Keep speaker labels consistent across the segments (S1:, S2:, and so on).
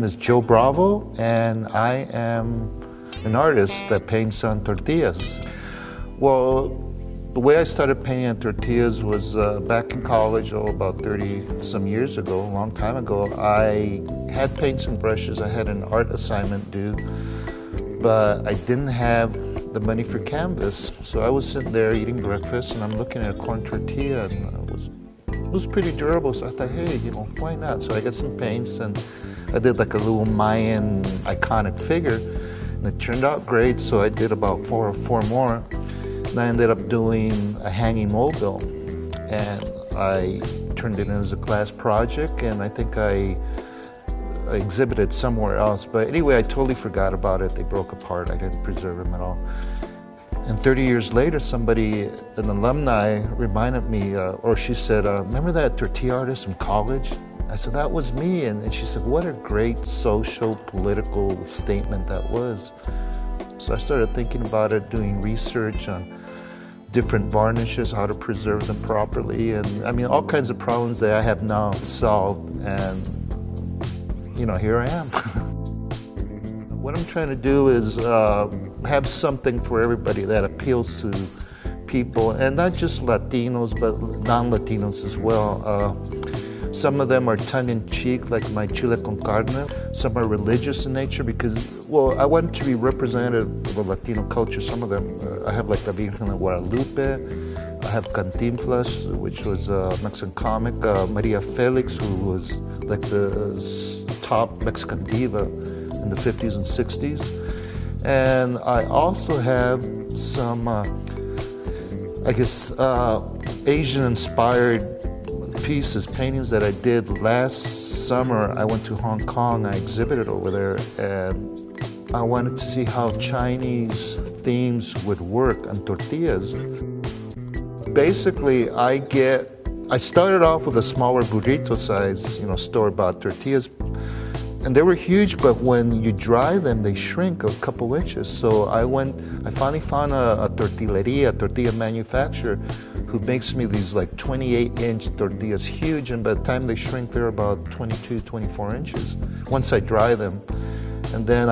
S1: is Joe Bravo, and I am an artist that paints on tortillas. Well, the way I started painting on tortillas was back in college, about 30 some years ago, a long time ago. I had paints and brushes. I had an art assignment due, but I didn't have the money for canvas. So I was sitting there eating breakfast, and I'm looking at a corn tortilla, and it was pretty durable. So I thought, hey, why not? So I got some paints, and I did like a little Mayan iconic figure, and it turned out great. So I did about four more. And I ended up doing a hanging mobile, and I turned it in as a class project, and I think I exhibited somewhere else. But anyway, I totally forgot about it. They broke apart. I didn't preserve them at all. And 30 years later, an alumni, reminded me, or she said, remember that tortilla artist from college? I said, that was me. And she said, what a great social, political statement that was. So I started thinking about it, doing research on different varnishes, how to preserve them properly, and I mean, all kinds of problems that I have now solved, and here I am. What I'm trying to do is have something for everybody that appeals to people, and not just Latinos, but non-Latinos as well. Some of them are tongue-in-cheek, like my chile con carne. Some are religious in nature because, I want to be representative of a Latino culture. Some of them, I have like La Virgen de Guadalupe. I have Cantinflas, which was a Mexican comic. Maria Felix, who was like the top Mexican diva in the 50s and 60s. And I also have some, Asian-inspired pieces, paintings that I did last summer. I went to Hong Kong, I exhibited over there, and I wanted to see how Chinese themes would work on tortillas. Basically, I started off with a smaller burrito size, store-bought tortillas, and they were huge, but when you dry them, they shrink a couple inches. So I finally found a tortilla manufacturer who makes me these like 28-inch tortillas, huge, and by the time they shrink, they're about 22, 24 inches once I dry them. And then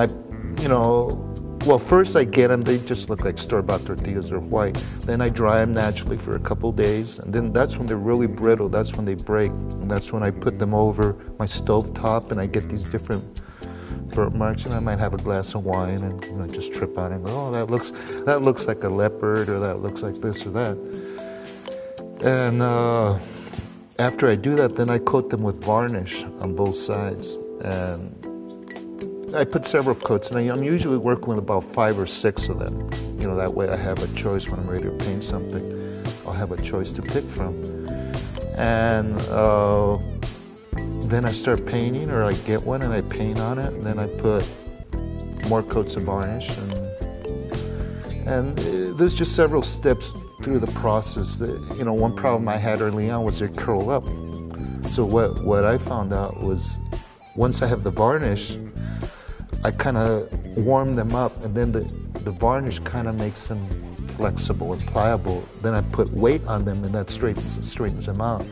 S1: first I get them, they just look like store-bought tortillas, they're white. Then I dry them naturally for a couple days, and then that's when they're really brittle, that's when they break, and that's when I put them over my stove top, and I get these different burnt marks, and I might have a glass of wine and just trip on it and go, oh, that looks like a leopard, or that looks like this or that. And after I do that, then I coat them with varnish on both sides. And I put several coats, and I'm usually working with about 5 or 6 of them. That way I have a choice when I'm ready to paint something. I'll have a choice to pick from. And then I start painting, or I get one and I paint on it, and then I put more coats of varnish. And there's just several steps through the process. One problem I had early on was they curl up. So what I found out was, once I have the varnish, I kind of warm them up, and then the varnish kind of makes them flexible and pliable. Then I put weight on them, and that straightens them out.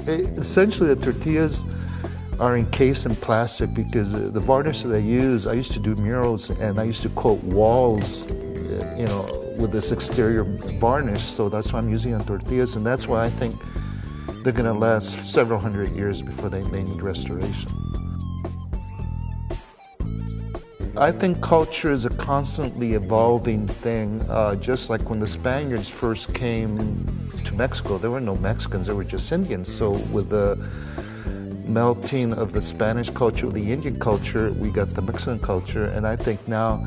S1: Essentially, the tortillas are encased in plastic because the varnish that I used to do murals, and I used to coat walls, with this exterior varnish. So that's why I'm using on tortillas, and that's why I think they're going to last several hundred years before they need restoration. I think culture is a constantly evolving thing. Just like when the Spaniards first came to Mexico, there were no Mexicans, there were just Indians. So with the melting of the Spanish culture with the Indian culture, we got the Mexican culture. And I think now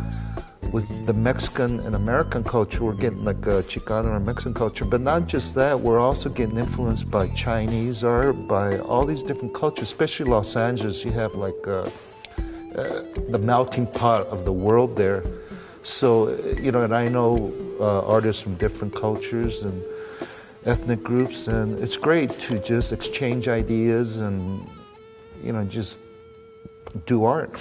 S1: with the Mexican and American culture, we're getting like a Chicano or Mexican culture. But not just that, we're also getting influenced by Chinese art, by all these different cultures, especially Los Angeles. You have like the melting pot of the world there. So, and I know artists from different cultures and ethnic groups, and it's great to just exchange ideas and, just do art.